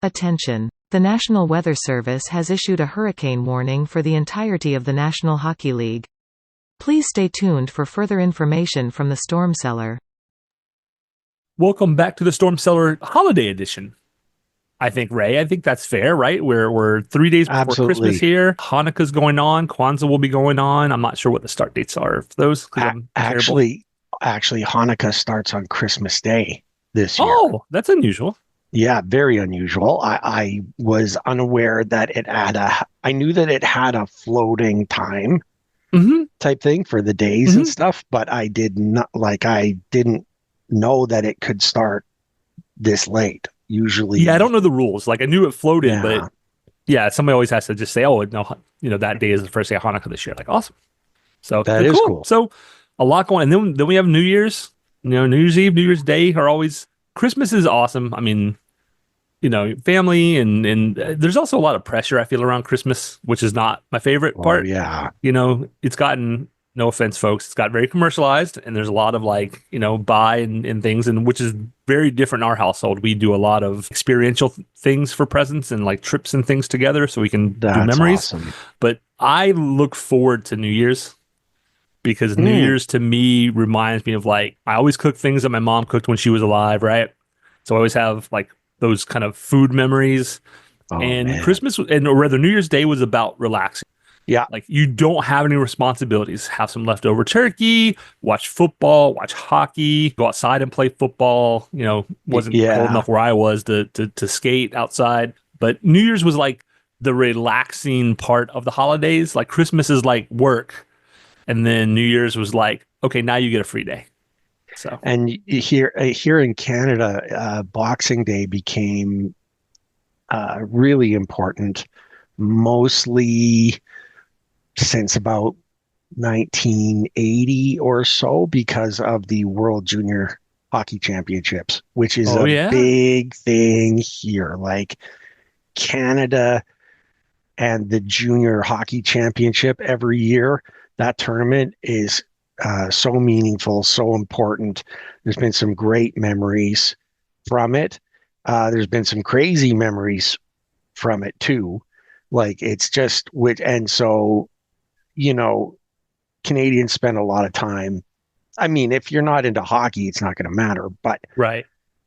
Attention! The National Weather Service has issued a hurricane warning for the entirety of the National Hockey League. Please stay tuned for further information from the Storm Cellar. Welcome back to the Storm Cellar Holiday Edition. I think, Ray, that's fair, right? We're 3 days before Absolutely. Christmas here. Hanukkah's going on. Kwanzaa will be going on. I'm not sure what the start dates are for those. Actually, Hanukkah starts on Christmas Day this year. Oh, that's unusual. Yeah, very unusual. I was unaware that it had I knew that it had a floating time type thing for the days and stuff, but I didn't know that it could start this late. Usually. Yeah, I don't know the rules. Like, I knew it floated, but somebody always has to just say, oh, no, that day is the first day of Hanukkah this year. Like, awesome. So that is cool. So a lot going on. And then we have New Year's. New Year's Eve, New Year's Day are always. Christmas is awesome. I mean, family and there's also a lot of pressure I feel around Christmas, which is not my favorite part. Yeah. It's gotten, no offense, folks, it's got very commercialized, and there's a lot of buy and things, and which is very different in our household. We do a lot of experiential things for presents and trips and things together so we can do memories. Awesome. But I look forward to New Year's because New Year's to me reminds me of I always cook things that my mom cooked when she was alive, right? So I always have those kind of food memories. Man. Christmas, or rather New Year's Day, was about relaxing. Yeah. You don't have any responsibilities. Have some leftover turkey, watch football, watch hockey, go outside and play football. Wasn't cold enough where I was to skate outside. But New Year's was the relaxing part of the holidays. Christmas is work. And then New Year's was okay, now you get a free day. So, and here in Canada, Boxing Day became really important, mostly since about 1980 or so, because of the World Junior Hockey Championships, which is big thing here. Canada and the Junior Hockey Championship every year, that tournament is so meaningful, so important. There's been some great memories from it. There's been some crazy memories from it too. It's just and so, Canadians spend a lot of time. I mean, if you're not into hockey, it's not going to matter, but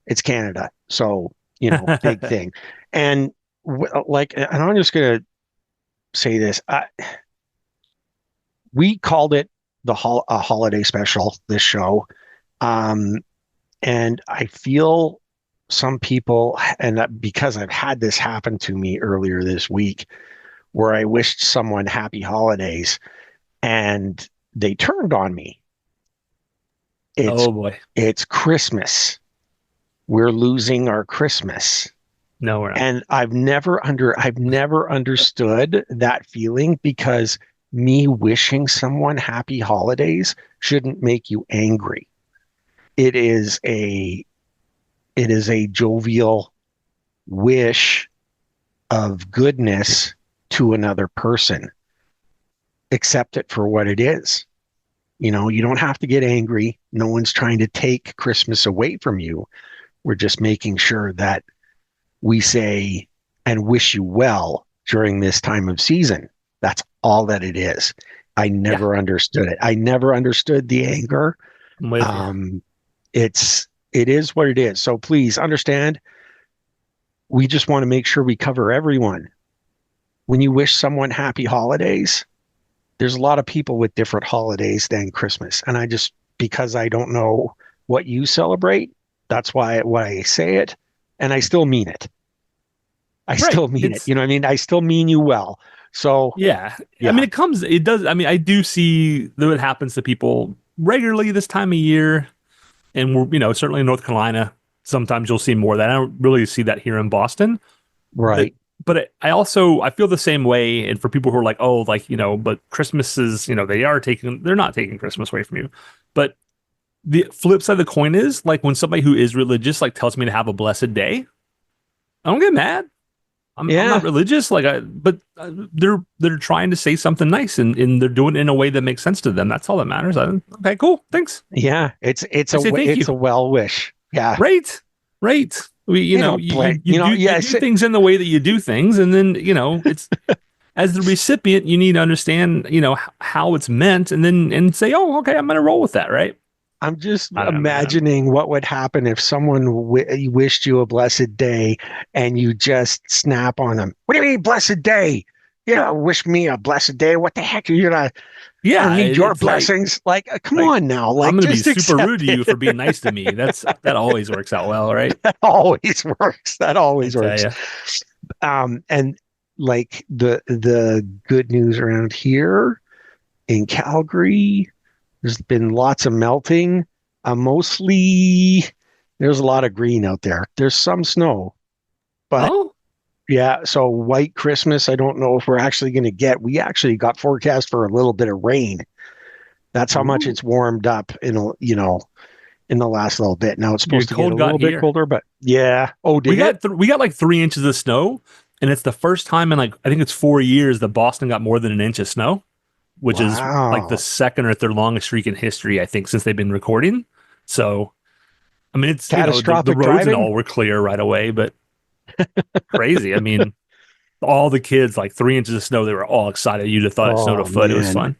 it's Canada. So, big thing. And and I'm just going to say this. We called it a holiday special, this show. And I feel some people, and that because I've had this happen to me earlier this week, where I wished someone happy holidays and they turned on me. Oh boy. It's Christmas. We're losing our Christmas. No, we're not. And I've never understood that feeling, because me wishing someone happy holidays shouldn't make you angry. It is a jovial wish of goodness to another person. Accept it for what it is. You don't have to get angry. No one's trying to take Christmas away from you. We're just making sure that we say and wish you well during this time of season. That's all that it is. I never understood it. I never understood the anger. It is what it is. So please understand, we just want to make sure we cover everyone. When you wish someone happy holidays, there's a lot of people with different holidays than Christmas. And because I don't know what you celebrate, that's why I say it. And I still mean it. I still mean it. You know what I mean? I still mean you well. So yeah. I mean, I do see that it happens to people regularly this time of year. And we're, certainly in North Carolina, sometimes you'll see more of that. I don't really see that here in Boston. Right. But I feel the same way. And for people who are but Christmas is, they're not taking Christmas away from you. But the flip side of the coin is, when somebody who is religious, tells me to have a blessed day, I don't get mad. I'm not religious, but they're trying to say something nice, and they're doing it in a way that makes sense to them. That's all that matters. Okay, cool, thanks. Yeah, it's a well wish. Yeah, right. They don't blame, you know. you Yeah, do things in the way that you do things, and then it's as the recipient, you need to understand how it's meant, and then and say, oh, okay, I'm gonna roll with that, right? I'm just I don't know, man. imagining what would happen if someone wished you a blessed day and you just snap on them. What do you mean, blessed day? Yeah, wish me a blessed day. What the heck? You're not, I don't Yeah, need your it's blessings. Like, come like on now. I'm Like, gonna be just super rude accept to you it. for being nice to me. That always works out well, right? That always works. That I always tell works. you. And like the good news around here in Calgary, there's been lots of melting. Mostly, there's a lot of green out there. There's some snow, but Oh, yeah. So white Christmas, I don't know if we're actually going to get. We actually got forecast for a little bit of rain. That's how much ooh, it's warmed up in the last little bit. Now it's your supposed to get a cold got little bit here. colder, but yeah. Oh, did it? We got like 3 inches of snow, and it's the first time in like I think it's 4 years that Boston got more than an inch of snow, which is like the Wow. second or third longest streak in history, I think, since they've been recording. So, I mean, it's the Catastrophic roads and driving? all were clear right away, but crazy. I mean, all the kids like 3 inches of snow, they were all excited. You'd have thought it snowed a Oh foot. It was man. fun.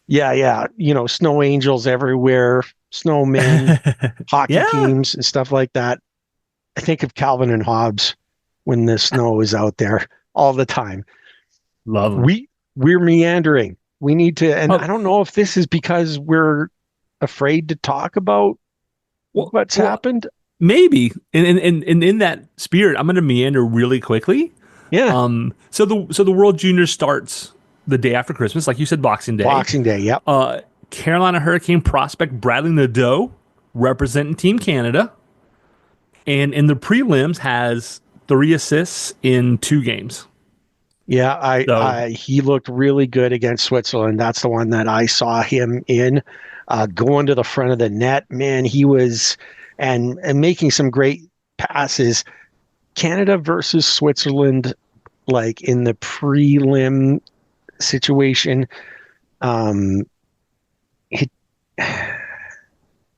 Yeah, yeah. Snow angels everywhere, snowmen, hockey Yeah, teams and stuff like that. I think of Calvin and Hobbes when the snow is out there all the time. love them. We're meandering. We need to, and I Oh, don't know if this is because we're afraid to talk about what's well, happened. maybe. And in that spirit, I'm going to meander really quickly. Yeah, So the World Juniors starts the day after Christmas, like you said, Boxing Day. Boxing Day. Yep. Uh, Carolina Hurricane prospect Bradley Nadeau representing Team Canada, and in the prelims has 3 assists in 2 games. Yeah, So he looked really good against Switzerland. That's the one that I saw him in, going to the front of the net. Man, he was, and making some great passes. Canada versus Switzerland, like in the prelim situation, um, it,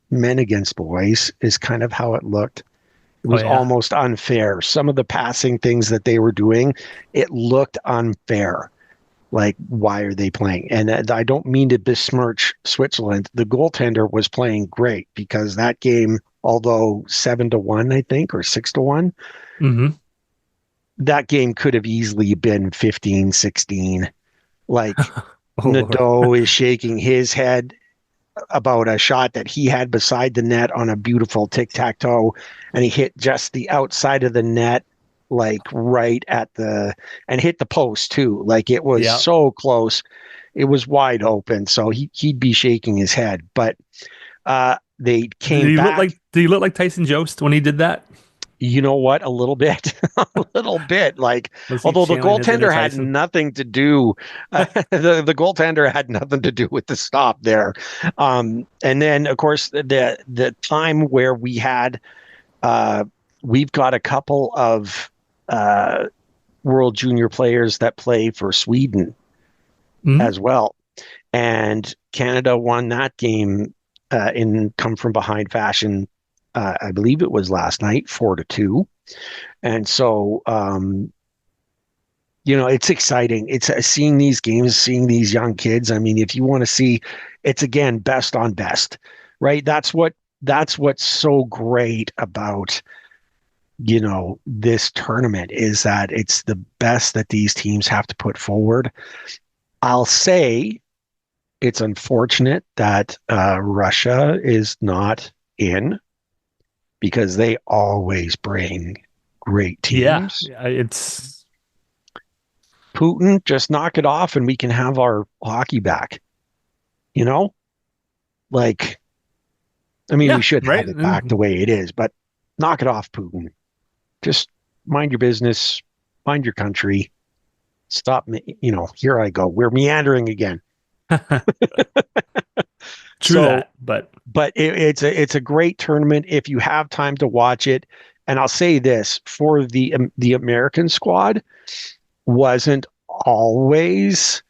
men against boys is kind of how it looked. It oh was yeah, almost unfair. Some of the passing things that they were doing, it looked unfair. Like, why are they playing? And I don't mean to besmirch Switzerland. The goaltender was playing great because that game, although 7-1, I think, or 6-1, mm-hmm. that game could have easily been 15-16. Like, Oh Lord, Nadeau is shaking his head about a shot that he had beside the net on a beautiful tic-tac-toe, and he hit just the outside of the net, like right at the, and hit the post too. Like, it was yeah. so close. It was wide open. So he'd be shaking his head. But they came back. Did he look like Tyson Jost when he did that? You know what? A little bit, a little bit. Like, Was he although the channeling his inner goaltender had Tyson? nothing to do, the goaltender had nothing to do with the stop there. And then, of course, the time where uh, we've got a couple of World Junior players that play for Sweden Mm-hmm. as well, and Canada won that game in come from behind fashion. I believe it was last night, 4-2. And so, it's exciting. It's seeing these games, seeing these young kids. I mean, if you want to see, it's again best on best, right? That's what's so great about this tournament is that it's the best that these teams have to put forward. I'll say it's unfortunate that Russia is not in because they always bring great Yeah, teams. it's Putin, just knock it off and we can have our hockey back. You know, like, I mean, we yeah, should right. have it back the way it is, but knock it off, Putin. Just mind your business, mind your country. Stop me. Here I go. We're meandering again. True So, that, but but it's a great tournament if you have time to watch it. And I'll say this for the American squad wasn't always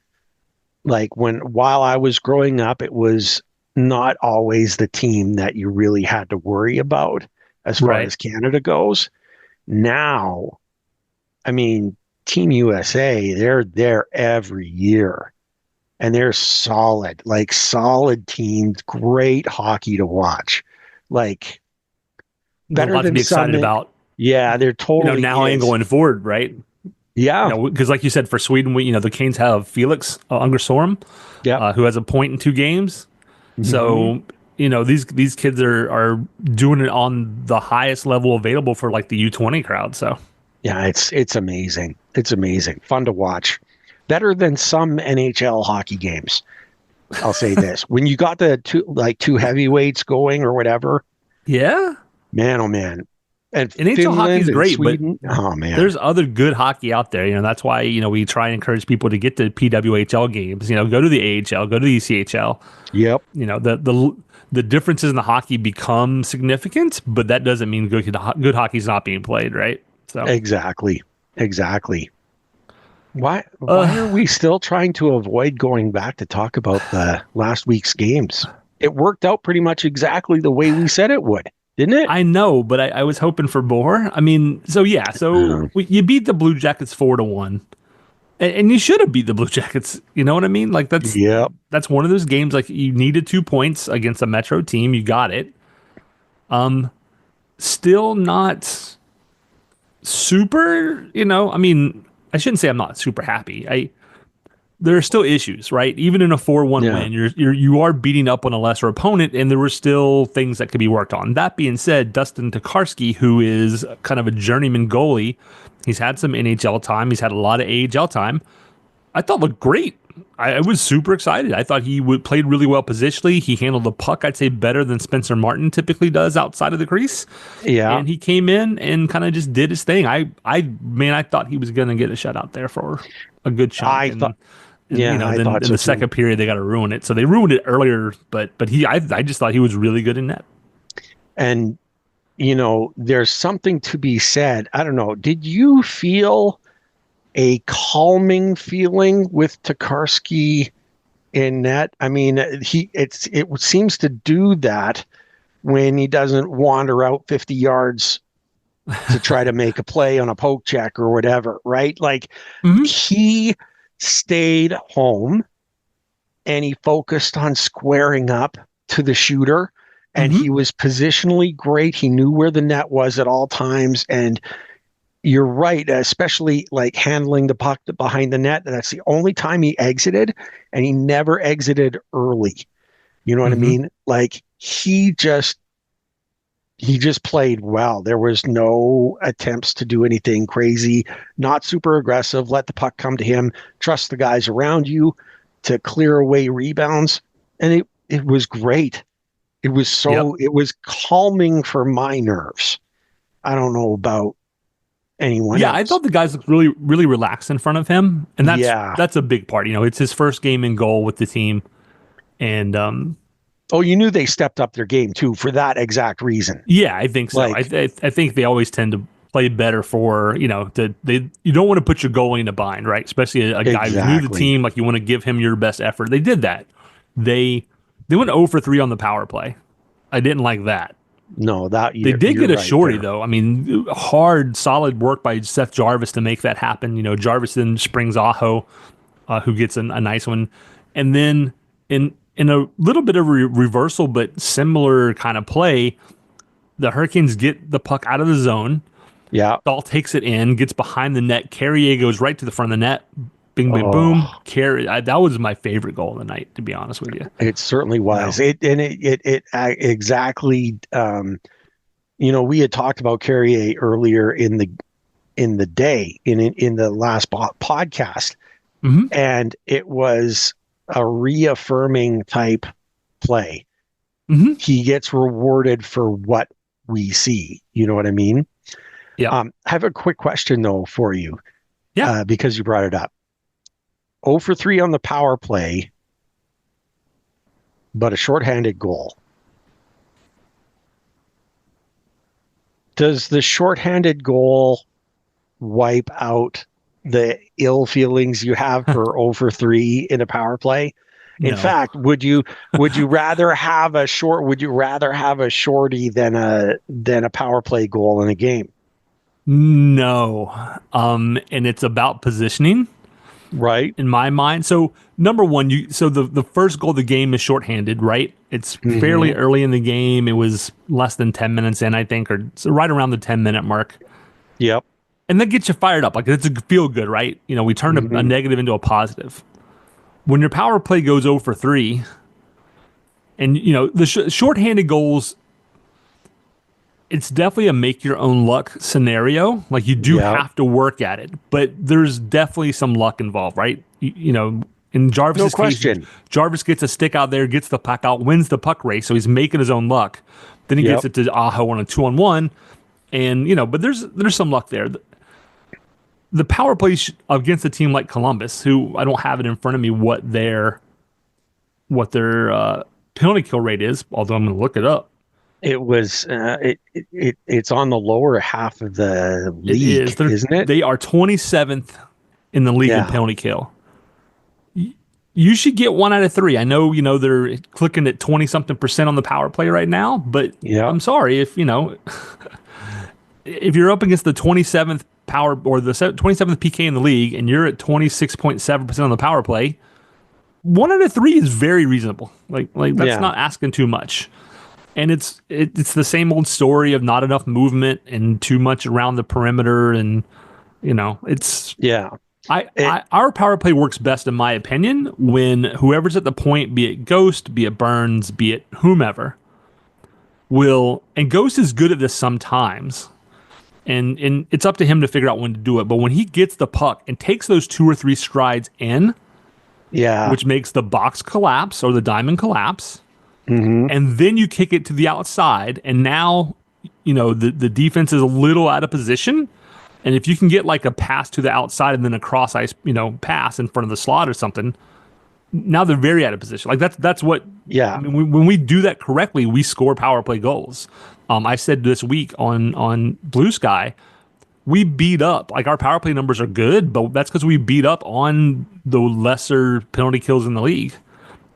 like while I was growing up, it was not always the team that you really had to worry about as far right. as Canada goes. Now, I mean, Team USA, they're there every year and they're solid, like solid teams, great hockey to watch. Like There's a better lot to than be some. excited about, Yeah, there totally now and is. going forward, right? Yeah. Because like you said, for Sweden, the Canes have Felix Ungersorum, Yep. who has a point in 2 games. Hmm. So, these kids are doing it on the highest level available for like the U20 crowd. So, Yeah, it's amazing. It's amazing. Fun to watch. Better than some NHL hockey games. I'll say this. When you got the two heavyweights going or whatever, yeah, man, oh man. And NHL hockey is Finland and great, but Sweden, oh man. there's other good hockey out there. That's why, we try and encourage people to get to PWHL games, go to the AHL, go to the ECHL. Yep. The differences in the hockey become significant, but that doesn't mean good hockey's not being played, right? So, Exactly. Exactly. Why are uh, we still trying to avoid going back to talk about the last week's games? It worked out pretty much exactly the way we said it would, didn't it? I know, but I was hoping for more. I mean, so yeah, Uh, you beat the Blue Jackets 4-1, and you should have beat the Blue Jackets. You know what I mean? Like yep. that's one of those games. Like you needed 2 points against a Metro team, you got it. Still not super. I mean, I shouldn't say I'm not super happy. There are still issues, right? Even in a 4-1 Yeah. win, you are beating up on a lesser opponent, and there were still things that could be worked on. That being said, Dustin Tokarski, who is kind of a journeyman goalie, he's had some NHL time, he's had a lot of AHL time. I thought looked great. I was super excited. I thought he played really well positionally. He handled the puck, I'd say, better than Spencer Martin typically does outside of the crease. Yeah. And he came in and kind of just did his thing. I thought he was going to get a shutout there for a good chunk, I and thought yeah, I then thought in so the too. second period they got to ruin it. So they ruined it earlier, but I just thought he was really good in net. And there's something to be said. I don't know. Did you feel a calming feeling with Tokarski in net? I mean, it seems to do that when he doesn't wander out 50 yards to try to make a play on a poke check or whatever, right? Like Mm-hmm. he stayed home and he focused on squaring up to the shooter and Mm-hmm. he was positionally great. He knew where the net was at all times. And you're right, especially like handling the puck behind the net. That's the only time he exited, and he never exited early. You know what I Mm-hmm. mean? Like he just played well. There was no attempts to do anything crazy, not super aggressive. Let the puck come to him. Trust the guys around you to clear away rebounds. And it was great. Yep. It was calming for my nerves. I don't know about anyone Yeah, I else. thought the guys looked really, really relaxed in front of him, and Yeah. that's a big part. It's his first game in goal with the team, and Oh, you knew they stepped up their game too for that exact reason. yeah, I think so. Like, I think they always tend to play better for you don't want to put your goalie in a bind, right? Especially a guy who's new to the exactly. team. Like you want to give him your best effort. They did that. They went 0 for 3 on the power play. I didn't like that. No, that They did you're get a right shorty there. though. I mean, hard, solid work by Seth Jarvis to make that happen. Jarvis then springs Aho, who gets a nice one, and then in a little bit of a reversal but similar kind of play, the Hurricanes get the puck out of the zone. Yeah. Dahl takes it in, gets behind the net. Carrier goes right to the front of the net. Bing, bing, boom. Oh, That was my favorite goal of the night, to be honest with you. it certainly was. No. It exactly. We had talked about Carrier earlier in the day in the last podcast, Mm-hmm. and it was a reaffirming type play. Mm-hmm. He gets rewarded for what we see. You know what I mean? Yeah. I have a quick question though for you, Yeah. because you brought it up. 0 for 3 on the power play, but a shorthanded goal. Does the shorthanded goal wipe out the ill feelings you have for 0 for 3 in a power play? In No. fact, would you rather have a shorty than a power play goal in a game? No. And it's about positioning Right. in my mind. So number one, the first goal of the game is shorthanded, right? It's fairly Hmm. early in the game. It was less than 10 minutes in, I think, or so right around the 10-minute mark. Yep. And that gets you fired up. Like it's a feel good, right? We turned a Hmm. negative into a positive. When your power play goes 0 for 3, and the shorthanded goals, it's definitely a make your own luck scenario. Like you do Yep. have to work at it, but there's definitely some luck involved, right? In No Jarvis's case, question. Jarvis gets a stick out there, gets the puck out, wins the puck race, so he's making his own luck. Then he gets Yep. it to Aho on a 2-on-1, and but there's some luck there. The power play against a team like Columbus, who I don't have it in front of me what their penalty kill rate is, although I'm going to look it up. It was it's on the lower half of the It is. league, isn't it? They are 27th in the league in Yeah. penalty kill. You should get 1 out of 3. I know, they're clicking at 20 something percent on the power play right now, but Yep. I'm sorry if you're up against the 27th power or the 27th PK in the league and you're at 26.7% on the power play, 1 out of 3 is very reasonable. Like that's Yeah. not asking too much. And it's the same old story of not enough movement and too much around the perimeter, and it's Yeah. It our power play works best in my opinion when whoever's at the point, be it Ghost, be it Burns, be it whomever, and Ghost is good at this sometimes. And it's up to him to figure out when to do it. But when he gets the puck and takes those 2 or 3 strides in, yeah. which makes the box collapse or the diamond collapse, Hmm. and then you kick it to the outside, and now the defense is a little out of position. And if you can get like a pass to the outside and then a cross ice pass in front of the slot or something, now they're very out of position. Like that's what I Yeah. mean. When we do that correctly, we score power play goals. I said this week on Blue Sky, we beat up, like our power play numbers are good, but that's because we beat up on the lesser penalty kills in the league.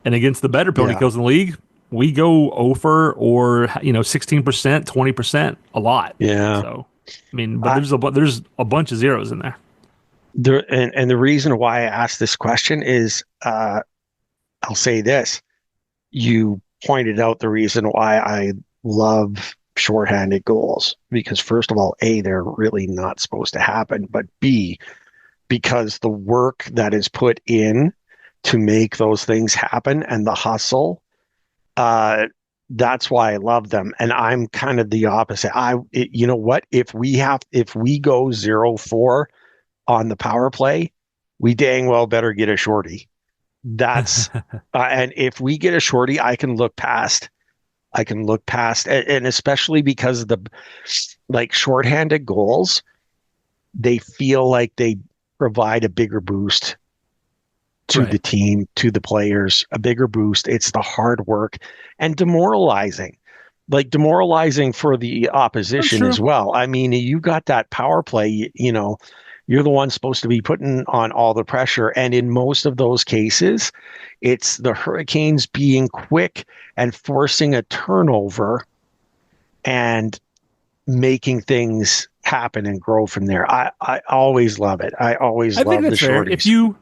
And against the better penalty Yeah. kills in the league, we go over or 16%, 20% a lot. Yeah. So, I mean, but I, there's a bunch of zeros in there. and the reason why I asked this question is, I'll say this. You pointed out the reason why I love shorthanded goals because first of all, A, they're really not supposed to happen, but B, because the work that is put in to make those things happen and the hustle, uh, that's why I love them. And I'm kind of the opposite. You know what? If we go 0-4 on the power play, we dang well better get a shorty. That's and if we get a shorty, I can look past. I can look past, and especially because of the like shorthanded goals, they feel like they provide a bigger boost to Right. the team, to the players, a bigger boost. It's the hard work and demoralizing, like demoralizing for the That's opposition true. as well. I mean, you got that power play, you're the one supposed to be putting on all the pressure. And in most of those cases, it's the Hurricanes being quick and forcing a turnover and making things happen and grow from there. I always love it. I always I think love the that's fair. If shorties. you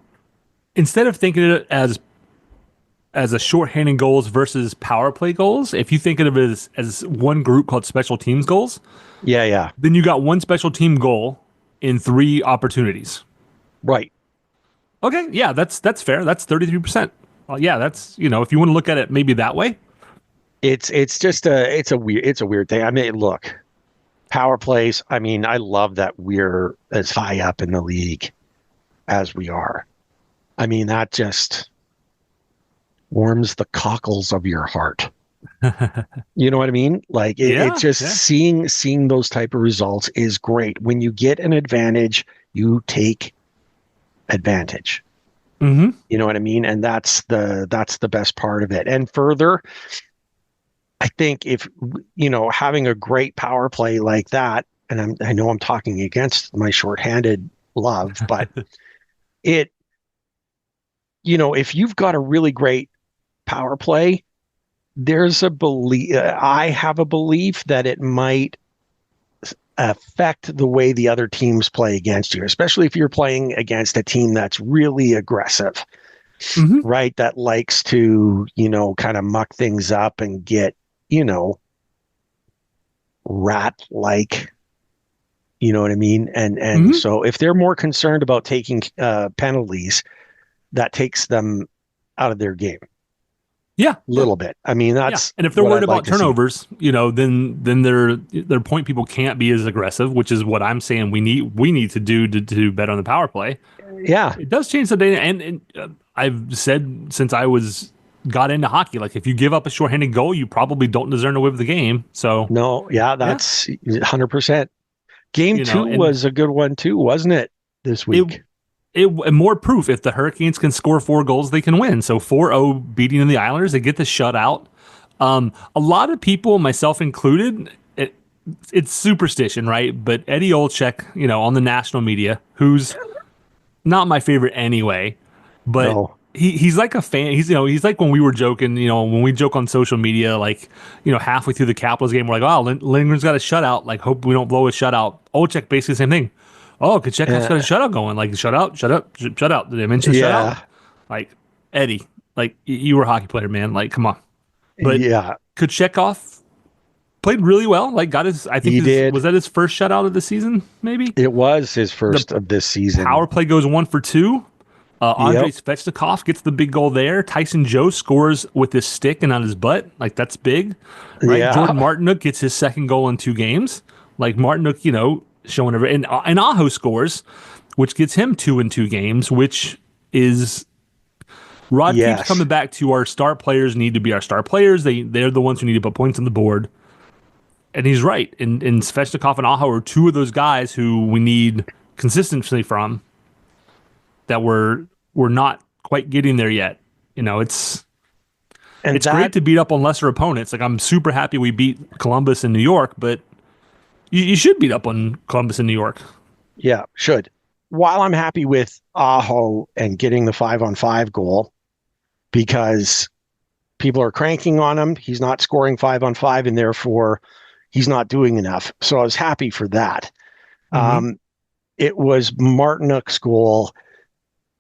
instead of thinking of it as a shorthanded goals versus power play goals, if you think of it as one group called special teams goals, Yeah, yeah. then you got one special team goal in 3 opportunities. Right. Okay, yeah, that's fair. That's 33%. Yeah, that's if you want to look at it maybe that way. It's just a weird thing. I mean, look, power plays. I mean, I love that we're as high up in the league as we are. I mean, that just warms the cockles of your heart. You know what I mean? Like it's Yeah, just yeah. seeing those type of results is great. When you get an advantage, you take advantage. Mm-hmm. You know what I mean? And that's the best part of it. And further, I think if having a great power play like that, and I know I'm talking against my shorthanded love, but it if you've got a really great power play, there's a belief. I have a belief that it might affect the way the other teams play against you, especially if you're playing against a team that's really aggressive, Hmm. right? That likes to, kind of muck things up and get, rat like, you know what I mean? And Hmm. so if they're more concerned about taking penalties, that takes them out of their game Yeah, a yeah. little bit. I mean, Yeah, that's and if they're what worried I'd like about to see. turnovers, then their point people can't be as aggressive, which is what I'm saying we need to do to bet on the power play. Yeah. It does change the data, and I've said since I was got into hockey, like if you give up a shorthanded goal, you probably don't deserve to win the game. So No, yeah, yeah, that's 100%. Game two and was a good one too, wasn't it, this it week? and more proof if the Hurricanes can score 4 goals, they can win. So 4-0 beating the Islanders, they get the shutout. A lot of people, myself included, it's superstition, right? But Eddie Olczyk, on the national media, who's not my favorite anyway, but No. he's like a fan. He's like when we were joking, when we joke on social media, like halfway through the Capitals game, we're like, "Oh, Lindgren's got a shutout. Like, hope we don't blow a shutout." Olczyk basically the same thing. Oh, Kachekov's got a Uh, shutout going. Like, shutout. Did I mention the shutout? yeah. Like, Eddie, like you were a hockey player, man. Like, come on. But Yeah, Kachekov played really well. Like, got his. I think he was did. that his first shutout of the season? Maybe It was his the first of this season. power play goes 1 for 2. Andrei Yep. Svechnikov gets the big goal there. Tyson Joe scores with his stick and on his butt. Like, that's big, right? Jordan Yeah. Martinook gets his second goal in 2 games. Like, Martinook, showing every. And Aho scores, which gets him 2 in 2 games, which is. Rod keeps Yes. coming back to our star players need to be our star players. They're the ones who need to put points on the board. And he's right. And Svechnikov and Aho are 2 of those guys who we need consistency from that we're not quite getting there yet. It's And it's great that, to beat up on lesser opponents. Like, I'm super happy we beat Columbus in New York, but you should beat up on Columbus in New York. yeah, should. While I'm happy with Aho and getting the 5-on-5 goal, because people are cranking on him, he's not scoring 5-on-5, and therefore he's not doing enough. So I was happy for that. Mm-hmm. Um, it was Martinook's goal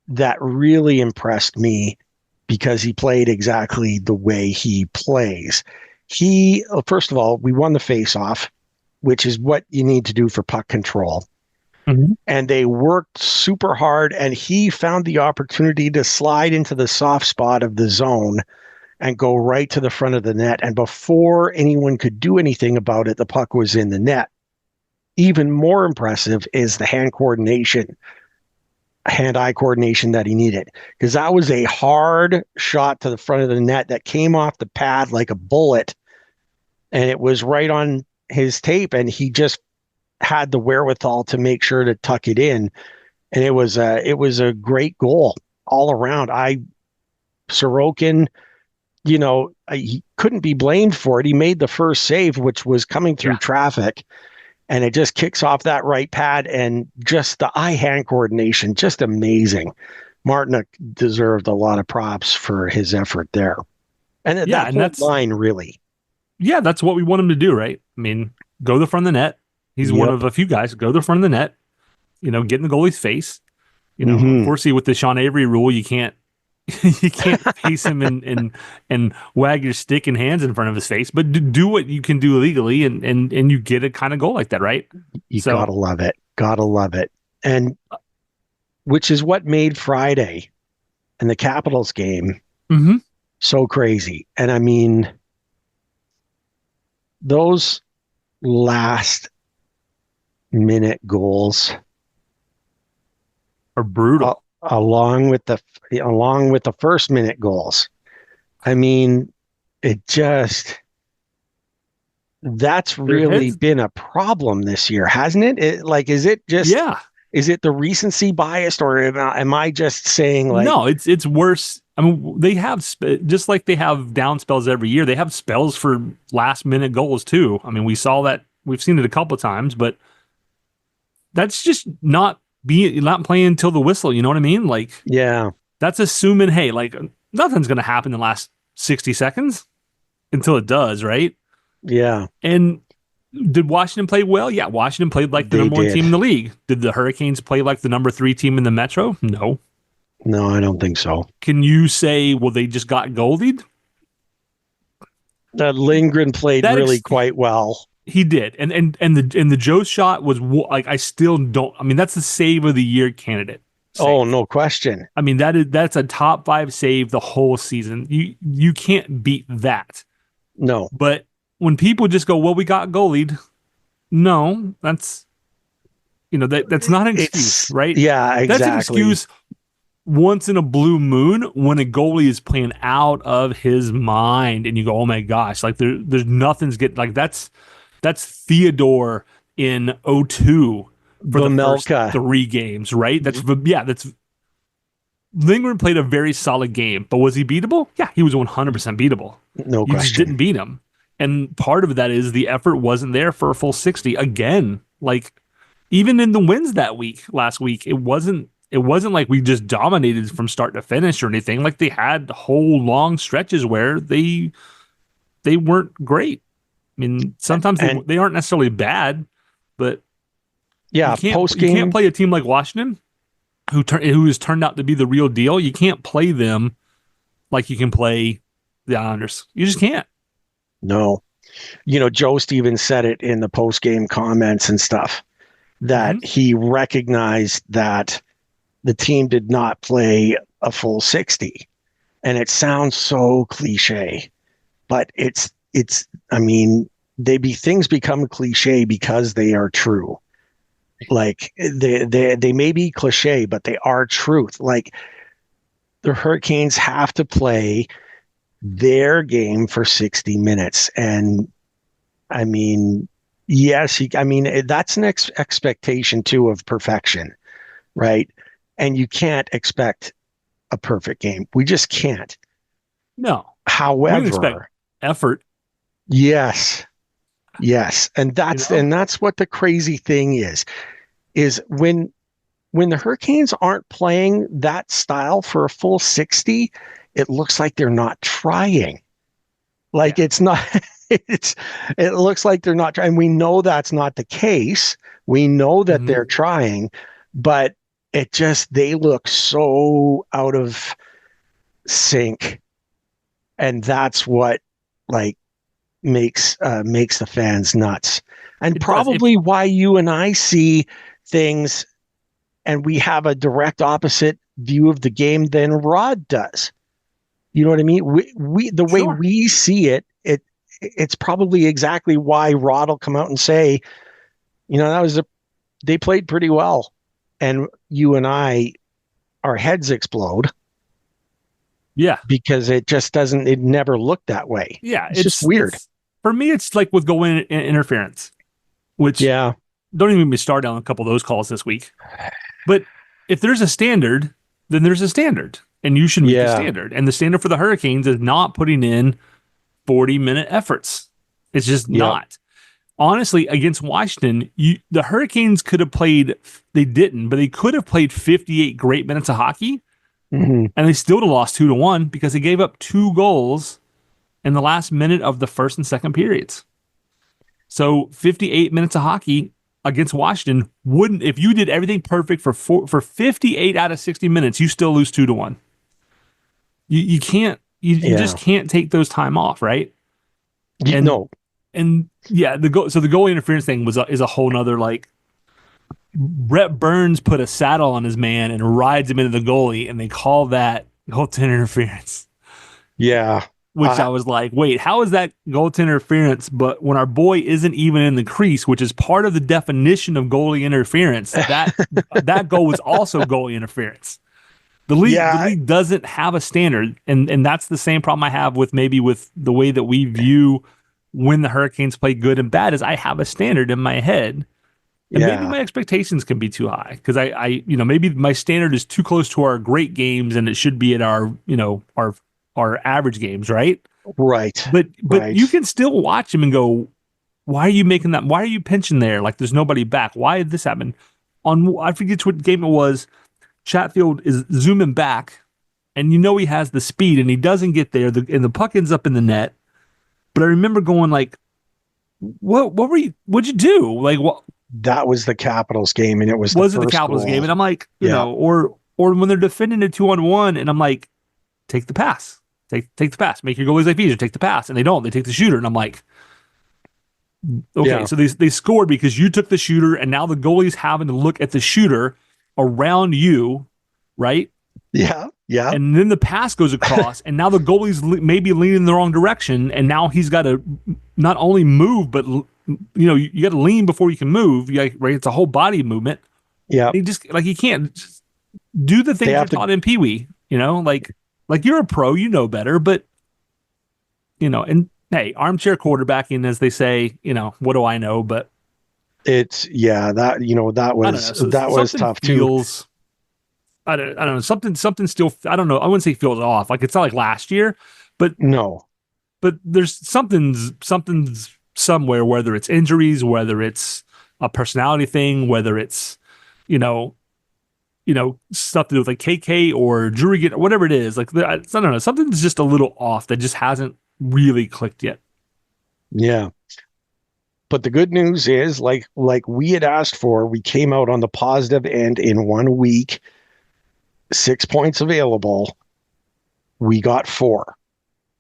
that really impressed me because he played exactly the way he plays. First of all, we won the face-off, which is what you need to do for puck control. Mm-hmm. And they worked super hard, and he found the opportunity to slide into the soft spot of the zone and go right to the front of the net. And before anyone could do anything about it, the puck was in the net. Even more impressive is the hand-eye coordination that he needed, because that was a hard shot to the front of the net that came off the pad like a bullet, and it was right on his tape, and he just had the wherewithal to make sure to tuck it in, and it was a great goal all around. Sorokin, he couldn't be blamed for it. He made the first save, which was coming through Yeah. traffic, and it just kicks off that right pad, and just the eye-hand coordination, just amazing. Martinook deserved a lot of props for his effort there, and Yeah, that and whole line really. that's what we want him to do, right? I mean, go to the front of the net. He's one Yep. of a few guys. Go to the front of the net. Get in the goalie's face. Mm-hmm. Unfortunately, with the Sean Avery rule, you can't you can't face him and wag your stick and hands in front of his face, but do what you can do legally, and you get a kind of goal like that, right? You So gotta love it. Gotta love it. And which is what made Friday and the Capitals game mhm, so crazy. And I mean, those last minute goals, are brutal. along with the first minute goals. I mean, it just that's Their really heads, been a problem this year, hasn't it? yeah. Is it the recency bias, or am I just saying like, No, it's worse. I mean, they have just like they have down spells every year. They have spells for last minute goals too. I mean, we saw that. We've seen it a couple of times, but that's just not playing until the whistle. You know what I mean? Like, yeah, that's assuming, hey, like nothing's going to happen in the last 60 seconds until it does, right? yeah, And Did Washington play well? Yeah, Washington played like the They number one did. team in the league. Did the Hurricanes play like the number 3 team in the Metro? No. No, I don't think so. Can you say, well, they just got goalied? Lindgren played That really quite well. he did, and the Joe shot was like, I still don't. I mean, that's the save of the year candidate. Save. Oh, no question. I mean, that's a top 5 save the whole season. You can't beat that. No. But when people just go, well, we got goalied. No, that's that's not an excuse, right? Yeah, exactly. That's an excuse once in a blue moon when a goalie is playing out of his mind and you go, oh my gosh, like there's nothing's getting, like that's Theodore in 02 for the first 3 games, right? That's Lindgren played a very solid game, but was he beatable? Yeah, he was 100% beatable. No question. You just didn't beat him. And part of that is the effort wasn't there for a full 60. Again, like even in the wins last week, it wasn't like we just dominated from start to finish or anything. Like they had whole long stretches where they weren't great. I mean, sometimes they aren't necessarily bad, but yeah, you can't play a team like Washington who has turned out to be the real deal. You can't play them like you can play the Islanders. You just can't. No. Joe Stevens said it in the post-game comments and stuff that he recognized that the team did not play a full 60. And it sounds so cliche, but I mean, things become cliche because they are true. Like they may be cliche, but they are truth. Like the Hurricanes have to play their game for 60 minutes. And I mean, yes, that's an expectation too of perfection, right? And you can't expect a perfect game. We just can't. No. However, we expect effort. Yes. And that's what the crazy thing is when the Hurricanes aren't playing that style for a full 60, it looks like they're not trying. Like it's not, it looks like they're not trying. We know that's not the case. We know that they're trying, but they look so out of sync. And that's what makes the fans nuts. And probably why you and I see things and we have a direct opposite view of the game than Rod does. You know what I mean? We the way we see it's probably exactly why Rod will come out and say, they played pretty well. And you and I, our heads explode. Yeah. Because it never looked that way. Yeah. It's just weird. For me, it's like with goal interference, which don't even get me started on a couple of those calls this week. But if there's a standard, then there's a standard. And you should meet the standard. And the standard for the Hurricanes is not putting in 40-minute efforts. It's just not. Honestly, against Washington, the Hurricanes could have played, they didn't, but they could have played 58 great minutes of hockey, and they still would have lost 2-1 because they gave up 2 goals in the last minute of the first and second periods. So 58 minutes of hockey against Washington wouldn't, if you did everything perfect for 58 out of 60 minutes, you still lose 2-1. You can't, you just can't take those time off, right? No. And yeah, the goalie interference thing is a whole nother, like, Brett Burns put a saddle on his man and rides him into the goalie, and they call that goaltender interference. Yeah. Which I was like, wait, how is that goaltender interference? But when our boy isn't even in the crease, which is part of the definition of goalie interference, that goal was also goalie interference. The league doesn't have a standard, and that's the same problem I have with the way that we view when the Hurricanes play good and bad. Is I have a standard in my head, and maybe my expectations can be too high because I maybe my standard is too close to our great games, and it should be at our average games, right? Right. But you can still watch him and go, why are you making that? Why are you pinching there? Like there's nobody back. Why did this happen? I forget what game it was. Chatfield is zooming back, and he has the speed, and he doesn't get there, and the puck ends up in the net. But I remember going like, what'd you do? Like, what That was the Capitals game, and it was the was it the first Capitals goal. game? And I'm like, Yeah. or when they're defending a 2-on-1, and I'm like, take the pass. Take the pass. Make your goalies like Beezer. Take the pass. And they don't. They take the shooter. And I'm like, okay, Yeah. so they scored because you took the shooter, and now the goalie's having to look at the shooter around you, right? Yeah. Yeah. And then the pass goes across, and now the goalie's maybe leaning in the wrong direction, and now he's got to not only move, but you got to lean before you can move. Right? It's a whole body movement. Yeah. He just he can't just do the They things you're have to. taught in Pee Wee. Like you're a pro, you know better, but and hey, armchair quarterbacking, as they say. What do I know? But It's that that I don't know. was So that was something tough too. feels. I don't know. Something still. I don't know. I wouldn't say feels off. Like it's not like last year, but No. there's something's somewhere. Whether it's injuries, whether it's a personality thing, whether it's you know stuff to do with like KK or Drury, whatever it is. Like I don't know. Something's just a little off that just hasn't really clicked yet. Yeah. But the good news is, like we had asked for, we came out on the positive end in 1 week. 6 points available. We got 4,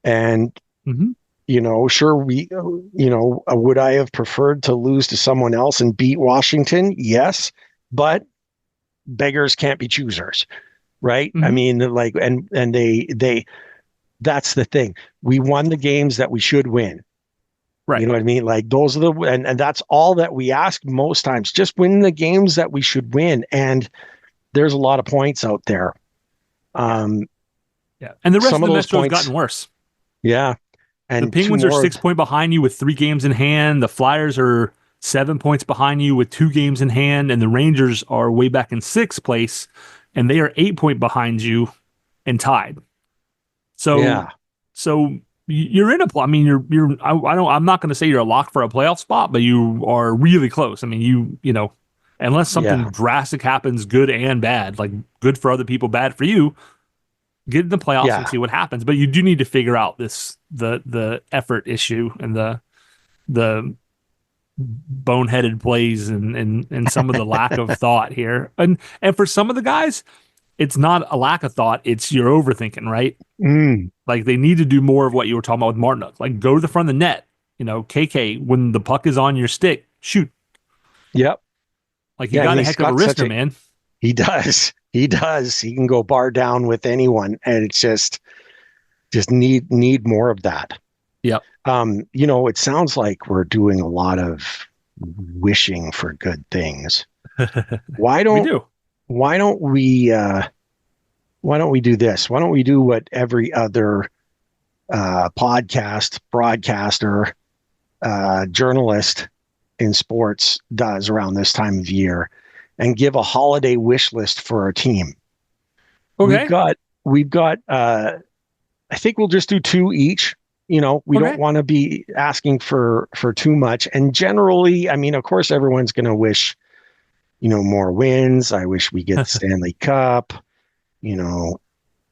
and Mm-hmm. sure, would I have preferred to lose to someone else and beat Washington? Yes, but beggars can't be choosers, right? I Mm-hmm. mean, like, and they that's the thing. We won the games that we should win. You Right. know what I mean? Like those are and that's all that we ask most times. Just win the games that we should win. And there's a lot of points out there. Yeah. And the rest of Some of the those Metro has points, gotten worse. yeah. The And two Penguins are more. 6 point behind you with 3 games in hand. The Flyers are 7 points behind you with 2 games in hand, and the Rangers are way back in sixth place, and they are 8 point behind you and tied. So, Yeah. so you're in a. I mean, you're. I don't. I'm not going to say you're a lock for a playoff spot, but you are really close. I mean, unless something Yeah. drastic happens, good and bad, like good for other people, bad for you, get in the playoffs and Yeah. see what happens. But you do need to figure out the effort issue and the boneheaded plays and some of the lack of thought here. And for some of the guys, it's not a lack of thought, it's you're overthinking, right? Mm. Like they need to do more of what you were talking about with Martin. Like go to the front of the net. KK, when the puck is on your stick, shoot. Yep. Like you Yeah. And got a he's heck of a got such wrister, a, man. he does. He does. He can go bar down with anyone. And it's just need more of that. Yep. It sounds like we're doing a lot of wishing for good things. Why We don't do. why don't we why don't we do this? Why don't we do what every other podcast, broadcaster, journalist in sports does around this time of year and give a holiday wish list for our team? Okay. We've got I think we'll just do 2 each. We don't want to be asking for too much. And generally, I mean, of course, everyone's going to wish, more wins. I wish we get the Stanley Cup.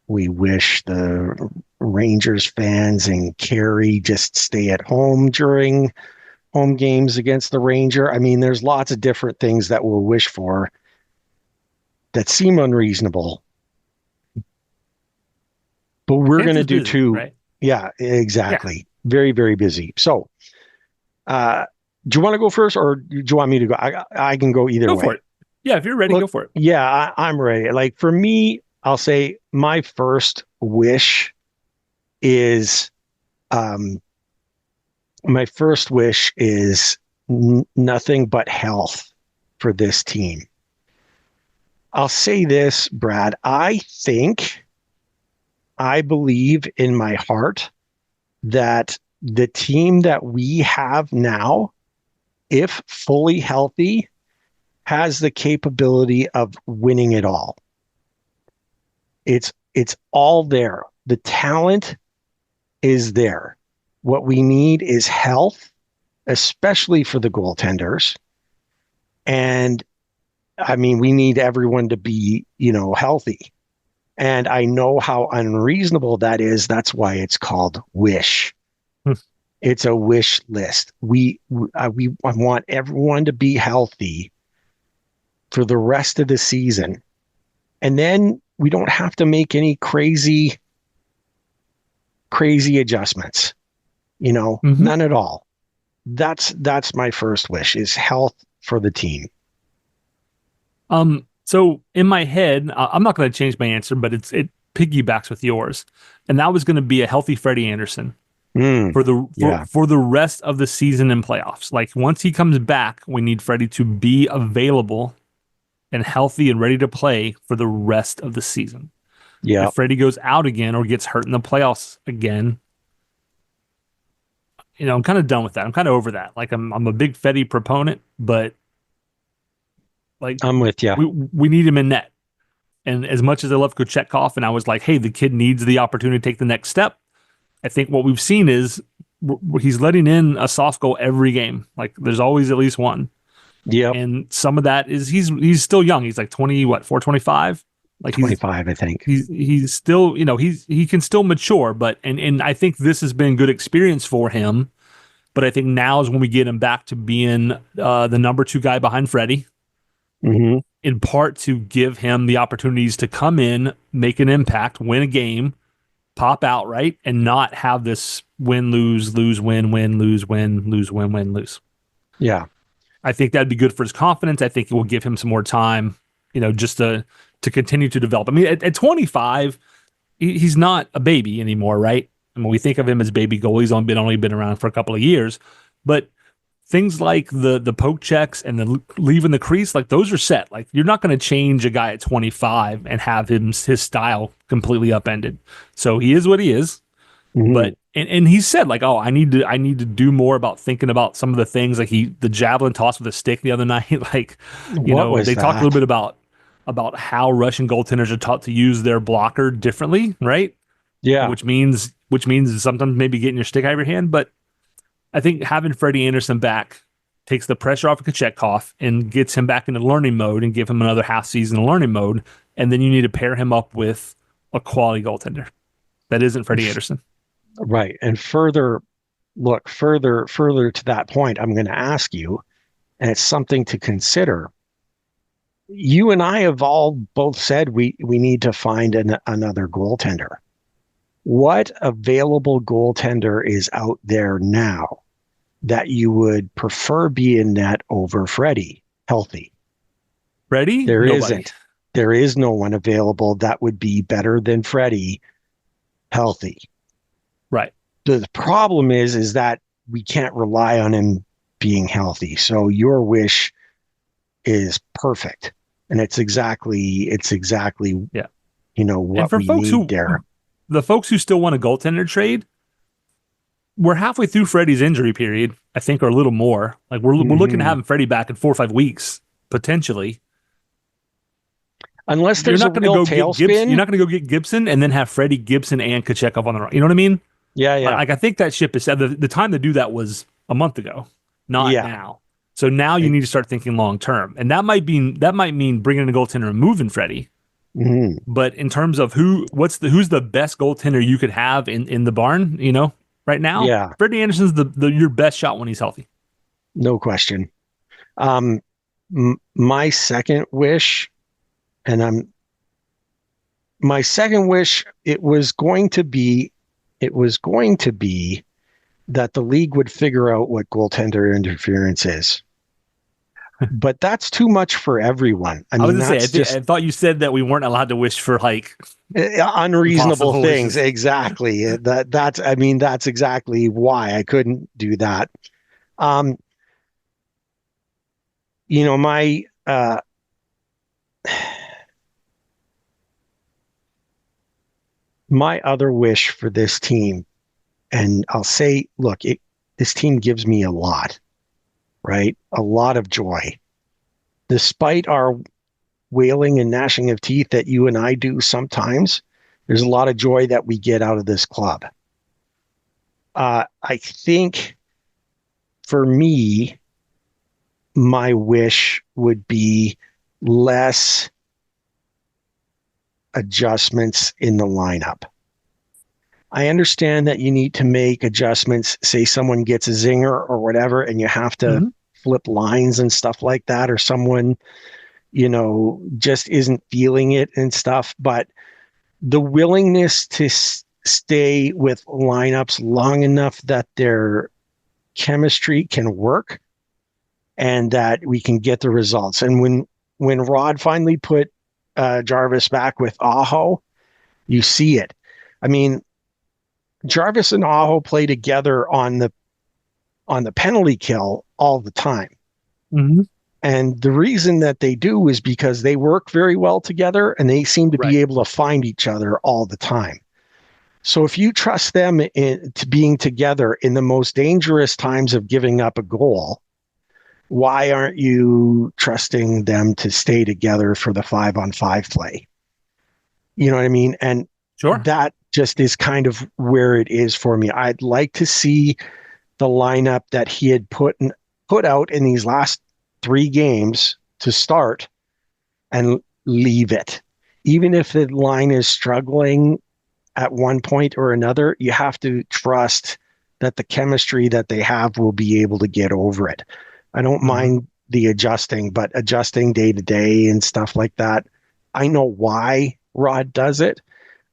We wish the Rangers fans and Carey just stay at home during home games against the Ranger. I mean, there's lots of different things that we'll wish for that seem unreasonable. But we're going to do busy, 2. right? Yeah, exactly. Yeah. Very, very busy. So, do you want to go first or do you want me to go? I can go either way. Go for it. Yeah, if you're ready, go for it. Yeah, I'm ready. Like for me, I'll say my first wish is, nothing but health for this team. I'll say this, Brad. I believe in my heart that the team that we have now, if fully healthy, has the capability of winning it all. It's all there. The talent is there. What we need is health, especially for the goaltenders. And I mean, we need everyone to be, healthy. And I know how unreasonable that is. That's why it's called wish. It's a wish list. I want everyone to be healthy for the rest of the season. And then we don't have to make any crazy adjustments, Mm-hmm. none at all. That's my first wish is health for the team. So in my head, I'm not going to change my answer, but it piggybacks with yours, and that was going to be a healthy Freddie Anderson Mm, for the yeah. for the rest of the season and playoffs. Like once he comes back, we need Freddie to be available and healthy and ready to play for the rest of the season. Yeah. If Freddie goes out again or gets hurt in the playoffs again, I'm kind of done with that. I'm kind of over that. Like I'm a big Freddie proponent, but like I'm with you. we need him in net. And as much as I love Kochetkov, and I was like, hey, the kid needs the opportunity to take the next step. I think what we've seen is he's letting in a soft goal every game. Like there's always at least one. Yep. And some of that is he's still young. He's like 20, 425. Like 25, I think. he's still, he can still mature, but and I think this has been good experience for him. But I think now is when we get him back to being the number 2 guy behind Freddie. Mm-hmm. In part to give him the opportunities to come in, make an impact, win a game, pop out, right? And not have this win, lose, lose, win, win, lose, win, lose, win, win, lose. Yeah. I think that'd be good for his confidence. I think it will give him some more time, just to continue to develop. I mean, at 25, he's not a baby anymore, right? I mean, we think of him as baby goalie. He's only been around for a couple of years, but things like the poke checks and the leaving the crease, like those are set. Like you're not going to change a guy at 25 and have his style completely upended. So he is what he is. Mm-hmm. But and he said like, oh, I need to do more about thinking about some of the things like the javelin toss with a stick the other night. Like, What was they talked a that? little bit about how Russian goaltenders are taught to use their blocker differently, right? Yeah. Which means sometimes maybe getting your stick out of your hand, but I think having Freddie Anderson back takes the pressure off of Kochetkov and gets him back into learning mode and give him another half season of learning mode. And then you need to pair him up with a quality goaltender that isn't Freddie Anderson. Right. And further to that point, I'm going to ask you, and it's something to consider. You and I have all both said we need to find another goaltender. What available goaltender is out there now that you would prefer be in net over Freddie healthy? Freddie? There Nobody. isn't. There is no one available that would be better than Freddie healthy. Right. The problem is that we can't rely on him being healthy. So your wish is perfect. And it's exactly Yeah. What and for we folks need there. The folks who still want a goaltender trade, we're halfway through Freddie's injury period, I think, or a little more. Like we're looking to have Freddie back in 4 or 5 weeks, potentially. Unless there's a real tailspin. You're not going to go get Gibson and then have Freddie, Gibson, and Kochetkov on the right. You know what I mean? Yeah. Like I think that ship is set. The time to do that was a month ago, not now. So now you need to start thinking long term, and that might mean bringing in a goaltender and moving Freddie. Mm-hmm. But in terms of who's the best goaltender you could have in the barn, right now, Yeah. Freddie Anderson's your best shot when he's healthy. No question. My second wish, it was going to be that the league would figure out what goaltender interference is. But that's too much for everyone. I was mean, going to say, I thought you said that we weren't allowed to wish for like unreasonable things. Wishes. Exactly. That's exactly why I couldn't do that. My other wish for this team, and I'll say, look, this team gives me a lot, right? A lot of joy. Despite our wailing and gnashing of teeth that you and I do sometimes, there's a lot of joy that we get out of this club. I think for me, my wish would be less adjustments in the lineup. I understand that you need to make adjustments. Say someone gets a zinger or whatever, and you have to Hmm. flip lines and stuff like that, or someone, just isn't feeling it and stuff. But the willingness to stay with lineups long enough that their chemistry can work and that we can get the results. And when Rod finally put Jarvis back with Aho, you see it. I mean, Jarvis and Aho play together on the penalty kill all the time. Hmm. And the reason that they do is because they work very well together and they seem to Right. be able to find each other all the time. So if you trust them to being together in the most dangerous times of giving up a goal, why aren't you trusting them to stay together for the 5-on-5 play? You know what I mean? And Sure. that just is kind of where it is for me. I'd like to see the lineup that he had put out in these last 3 games to start and leave it. Even if the line is struggling at one point or another, you have to trust that the chemistry that they have will be able to get over it. I don't Hmm. mind the adjusting, but adjusting day to day and stuff like that, I know why Rod does it.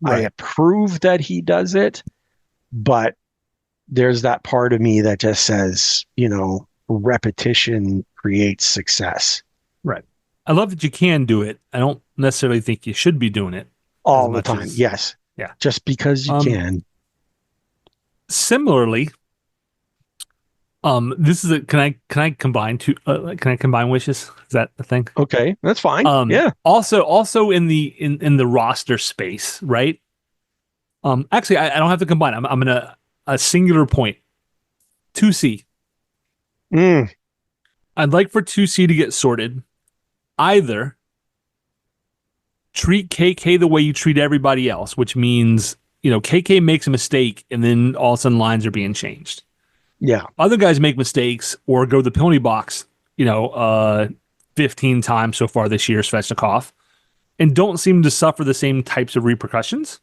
I Right. approve that he does it, but there's that part of me that just says, repetition creates success Right. I love that you can do it. I don't necessarily think you should be doing it as all the much time. as, Yes. yeah. Just because you Um, can. Similarly, this is a, can I combine wishes? Is that the thing? Okay. That's fine. Yeah. Also in the roster space, right? Actually, I don't have to combine. I'm gonna a singular point. 2C. Mm, I'd like for 2C to get sorted. Either treat KK the way you treat everybody else, which means, KK makes a mistake and then all of a sudden lines are being changed. yeah. Other guys make mistakes or go to the penalty box, 15 times so far this year, Svechnikov, and don't seem to suffer the same types of repercussions.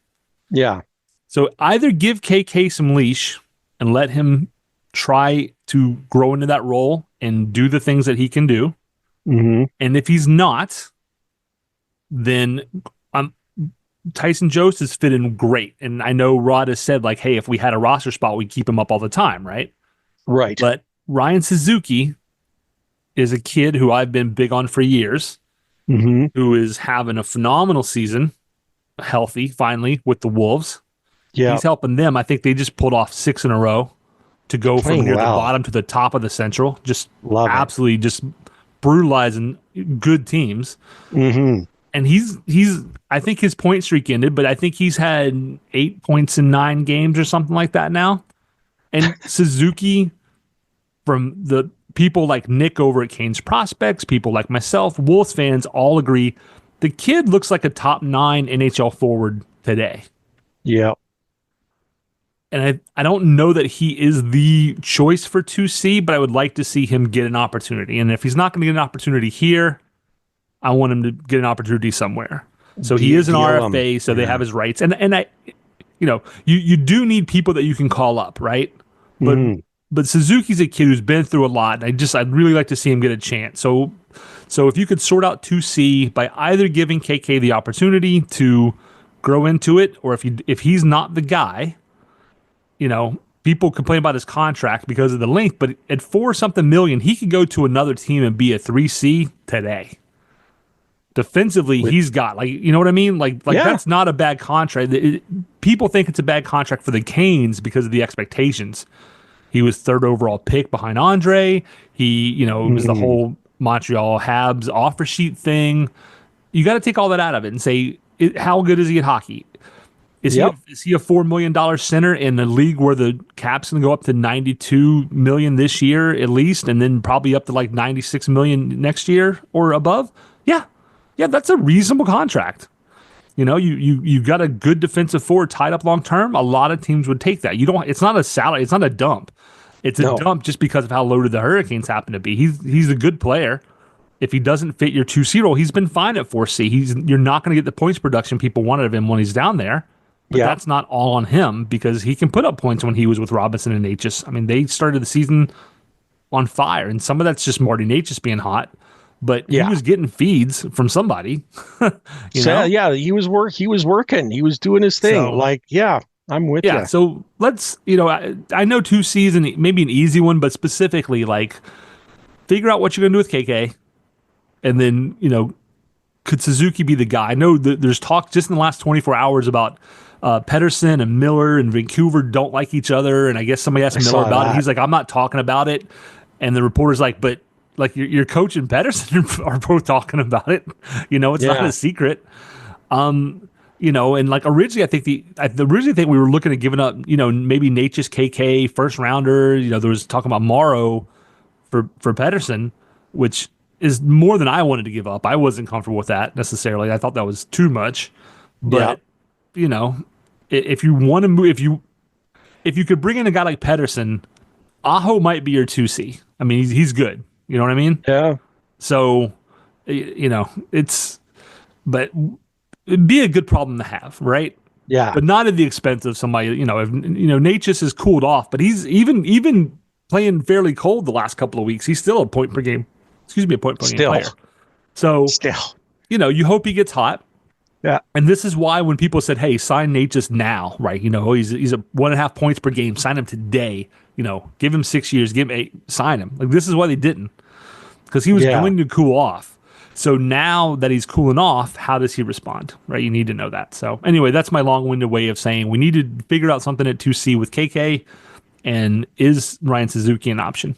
Yeah. So either give KK some leash and let him try to grow into that role and do the things that he can do. Hmm. And if he's not, then Tyson Jost is fitting great. And I know Rod has said, like, hey, if we had a roster spot, we'd keep him up all the time, right? Right. But Ryan Suzuki is a kid who I've been big on for years, Hmm. who is having a phenomenal season, healthy, finally, with the Wolves. Yeah. He's helping them. I think they just pulled off 6 in a row to They're go from playing near the well. bottom to the top of the Central. Just Love it. absolutely just brutalizing good teams. Hmm. And he's I think his point streak ended, but I think he's had 8 points in 9 games or something like that now. And Suzuki, from the people like Nick over at Canes Prospects, people like myself, Wolves fans all agree the kid looks like a top 9 NHL forward today. Yeah. And I don't know that he is the choice for 2C, but I would like to see him get an opportunity. And if he's not going to get an opportunity here, I want him to get an opportunity somewhere. So he is an Deal them. RFA, so they Yeah. have his rights. And I, you do need people that you can call up, right? But Hmm. but Suzuki's a kid who's been through a lot, and I'd really like to see him get a chance. So if you could sort out 2C by either giving KK the opportunity to grow into it, or if he's not the guy, people complain about his contract because of the length, but at 4 something million, he could go to another team and be a 3C today. Defensively, With he's got, like, you know what I mean? Like Yeah. that's not a bad contract. People think it's a bad contract for the Canes because of the expectations. He was 3rd overall pick behind Andre. It was the Hmm. whole Montreal Habs offer sheet thing. You got to take all that out of it and say, how good is he at hockey? Yep. Is he a $4 million center in a league where the cap's going to go up to 92 million this year at least, and then probably up to like 96 million next year or above? Yeah, yeah, that's a reasonable contract. You got a good defensive forward tied up long term. A lot of teams would take that. You don't. It's not a salary. It's not a dump. It's a No. dump just because of how loaded the Hurricanes happen to be. He's a good player. If he doesn't fit your 2C role, he's been fine at 4C. You're not going to get the points production people wanted of him when he's down there. but Yeah. that's not all on him because he can put up points when he was with Robinson and Natchez. I mean, they started the season on fire, and some of that's just Marty Natchez being hot, but he Yeah. was getting feeds from somebody, you So know? yeah, he was working. He was doing his thing. So, Like, yeah, I'm with yeah, you. so let's, I know 2C's and maybe an easy one, but specifically, like, figure out what you're going to do with KK, and then, could Suzuki be the guy? I know that there's talk just in the last 24 hours about Pedersen and Miller and Vancouver don't like each other, and I guess somebody asked I Miller saw about it. that. He's like, I'm not talking about it, and the reporter's like, but like your coach and Pedersen are both talking about it. It's not Yeah. a secret. And like originally, originally think we were looking at giving up, maybe Natchez KK first rounder. There was talking about Morrow for Pedersen, which is more than I wanted to give up. I wasn't comfortable with that necessarily. I thought that was too much. Yeah. But if you want to move, if you could bring in a guy like Pedersen, Aho might be your 2C. I mean, he's good. You know what I mean? Yeah. So, but it'd be a good problem to have, right? Yeah. But not at the expense of somebody. If Natchez has cooled off, but he's even playing fairly cold the last couple of weeks. He's still a point per game. Excuse me, a point per game Still. player. So Still. you hope he gets hot. Yeah. And this is why when people said, "Hey, sign Natchez now," right? He's a 1.5 points per game. Sign him today. Give him 6 years. Give him 8. Sign him. Like this is why they didn't, because he was going to cool off. So now that he's cooling off, how does he respond? Right? You need to know that. So anyway, that's my long-winded way of saying we need to figure out something at 2C with KK, and is Ryan Suzuki an option?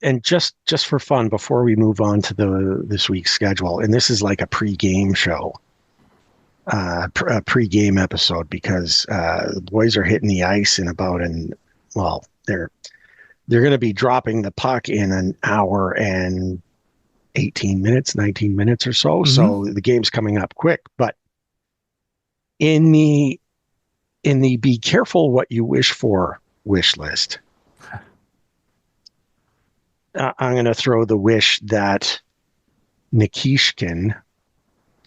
And just for fun, before we move on to this week's schedule, and this is like a pre-game show, a pre-game episode, because the boys are hitting the ice in about they're going to be dropping the puck in an hour and 18 minutes, 19 minutes or so. Mm-hmm. So the game's coming up quick. But in the be careful what you wish for wish list, I'm going to throw the wish that Nikishkin,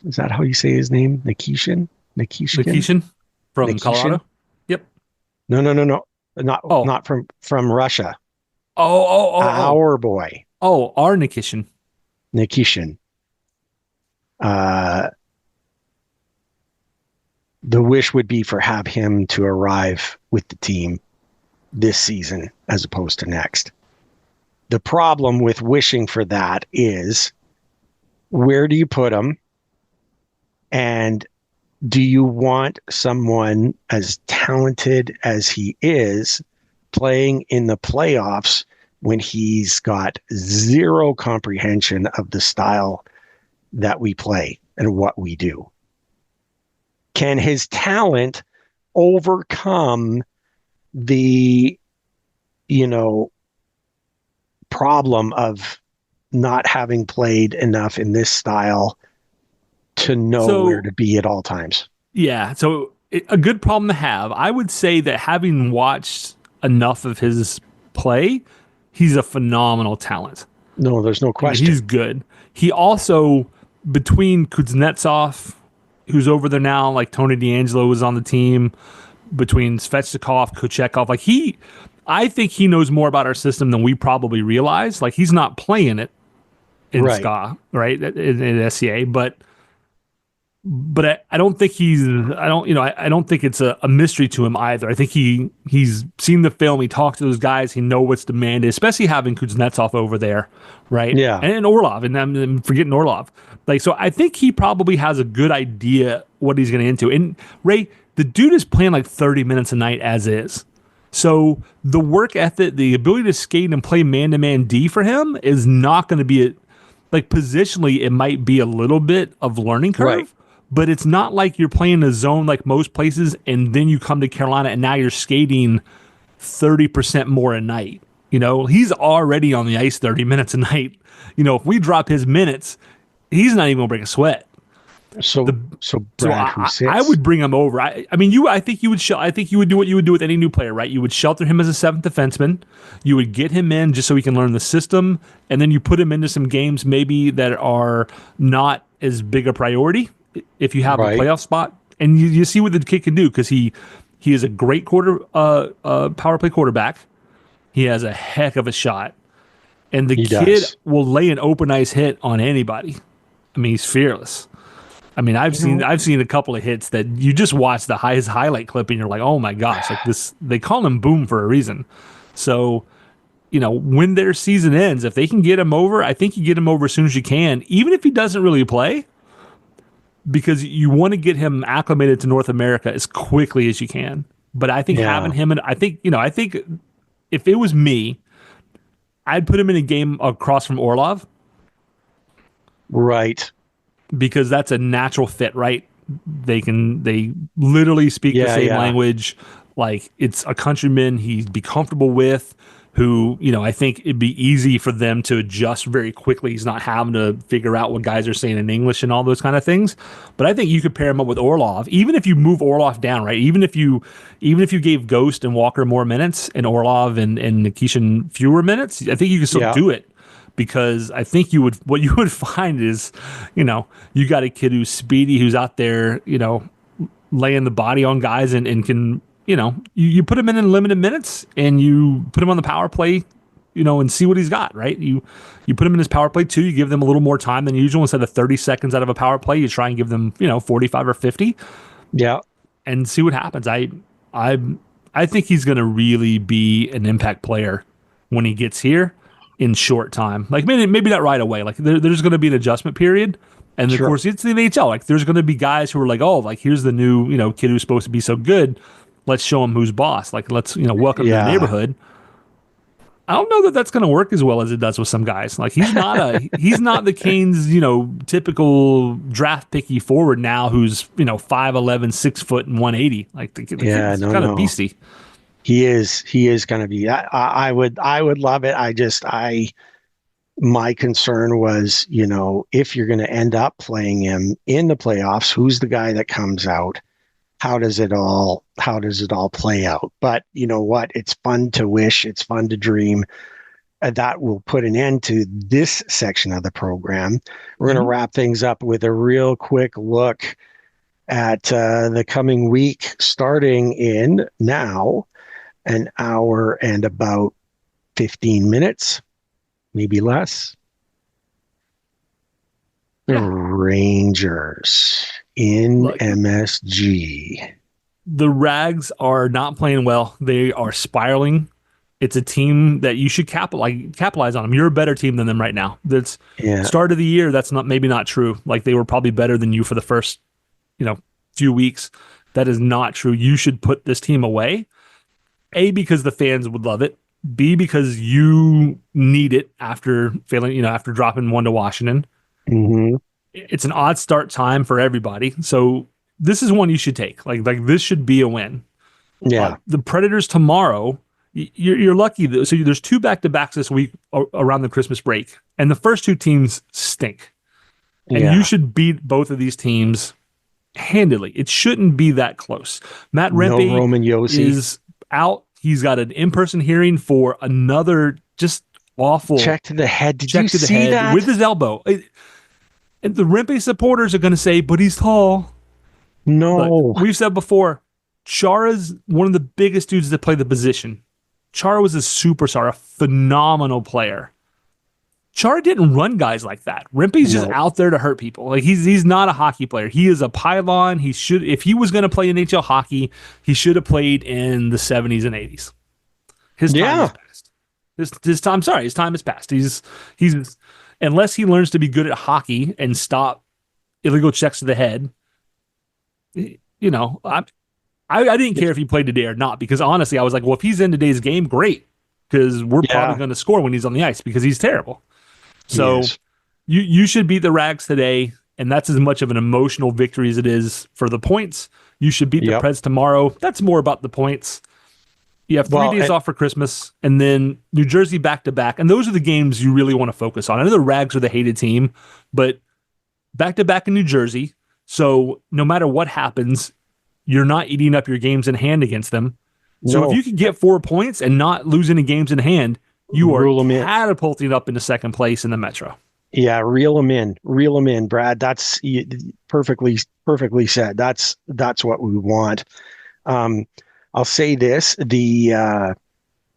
is that how you say his name? Nikishin from Colorado. Yep. No. Not from Russia. Our boy. Oh, our Nikishin. The wish would be for have him to arrive with the team this season as opposed to next. The problem with wishing for that is, where do you put him? And do you want someone as talented as he is playing in the playoffs when he's got zero comprehension of the style that we play and what we do? Can his talent overcome the, problem of not having played enough in this style to know where to be at all times? Yeah. So a good problem to have. I would say that having watched enough of his play, he's a phenomenal talent. No, there's no question. He's good. He also, between Kuznetsov, who's over there now, like Tony DeAngelo was on the team, between Svechnikov, Kuchekov, I think he knows more about our system than we probably realize. Like, he's not playing it in SCA, right, in SCA, but I don't think I don't think it's a mystery to him either. I think he's seen the film, he talked to those guys, he knows what's demanded, especially having Kuznetsov over there, right? Yeah. And Orlov, and I'm forgetting Orlov. Like, so I think he probably has a good idea what he's going to into. And Ray, the dude is playing like 30 minutes a night as is. So the work ethic, the ability to skate and play man-to-man D for him is not going to be positionally, it might be a little bit of learning curve. Right. But it's not like you're playing a zone like most places, and then you come to Carolina and now you're skating 30% more a night. He's already on the ice 30 minutes a night. If we drop his minutes, he's not even going to break a sweat. So Brad, who sits? I would bring him over. I think you would do what you would do with any new player, right? You would shelter him as a seventh defenseman. You would get him in just so he can learn the system, and then you put him into some games maybe that are not as big a priority if you have a playoff spot, And you see what the kid can do, because he is a great power play quarterback. He has a heck of a shot, and the He kid does. will lay an open ice hit on anybody. I mean, he's fearless. I mean, I've seen a couple of hits that you just watch his highlight clip and you're like, oh my gosh, like this. They call him Boom for a reason. So, when their season ends, if they can get him over, I think you get him over as soon as you can, even if he doesn't really play, because you want to get him acclimated to North America as quickly as you can. But I think having him, and I think if it was me, I'd put him in a game across from Orlov. Right. Because that's a natural fit, right? They literally speak the same language. Like, it's a countryman he'd be comfortable with, who, I think it'd be easy for them to adjust very quickly. He's not having to figure out what guys are saying in English and all those kind of things. But I think you could pair him up with Orlov, even if you move Orlov down, right? Even if you gave Ghost and Walker more minutes and Orlov and Nikishin fewer minutes, I think you could still do it. Because I think what you would find is, you got a kid who's speedy, who's out there, laying the body on guys and can, you put him in limited minutes and you put him on the power play, and see what he's got, right? You put him in his power play too. You give them a little more time than usual. Instead of 30 seconds out of a power play, you try and give them, 45 or 50. Yeah. And see what happens. I think he's going to really be an impact player when he gets here in short time. Like, maybe not right away. Like, there's going to be an adjustment period. And of course, it's the NHL. Like, there's going to be guys who are like, oh, like, here's the new, kid who's supposed to be so good. Let's show him who's boss. Like, let's, welcome to the neighborhood. I don't know that that's going to work as well as it does with some guys. Like, he's not the Canes, typical draft picky forward now who's, 5'11", 6 foot and 180. Like, the kid's kind of beastie. He is going to be. I would love it. My concern was, if you're going to end up playing him in the playoffs, who's the guy that comes out? How does it all play out? But you know what? It's fun to wish. It's fun to dream. That will put an end to this section of the program. We're going to wrap things up with a real quick look at the coming week, starting in now. An hour and about 15 minutes, maybe less. The Rangers in MSG. The Rags are not playing well. They are spiraling. It's a team that you should capitalize on them. You're a better team than them right now. That's start of the year. That's maybe not true. Like, they were probably better than you for the first, few weeks. That is not true. You should put this team away. A, because the fans would love it. B, because you need it after failing, after dropping 1 to Washington. Mm-hmm. It's an odd start time for everybody. So this is one you should take. Like this should be a win. Yeah. The Predators tomorrow, you're lucky. So there's 2 back-to-backs this week around the Christmas break. And the first 2 teams stink. And you should beat both of these teams handily. It shouldn't be that close. Matt Rempe is out. He's got an in-person hearing for another just awful check to the head. Did you see that? With his elbow. And the Rempe supporters are going to say, but he's tall. No. But we've said before, Chara's one of the biggest dudes that play the position. Chara was a superstar, a phenomenal player. Chara didn't run guys like that. Rempe's just out there to hurt people. Like, he's not a hockey player. He is a pylon. He should, if he was going to play NHL hockey, he should have played in the 70s and 80s. His time has passed. His time has passed. He's unless he learns to be good at hockey and stop illegal checks to the head. I didn't care if he played today or not, because honestly, I was like, well, if he's in today's game, great, because we're probably going to score when he's on the ice, because he's terrible. So you should beat the Rags today, and that's as much of an emotional victory as it is for the points. You should beat the Preds tomorrow. That's more about the points. You have 3 days off for Christmas, and then New Jersey back-to-back, and those are the games you really want to focus on. I know the Rags are the hated team, but back-to-back in New Jersey, so no matter what happens, you're not eating up your games in hand against them. So if you can get 4 points and not lose any games in hand, you are catapulting up into second place in the Metro. Yeah, reel them in, Brad. That's perfectly said. That's what we want. Um, I'll say this: the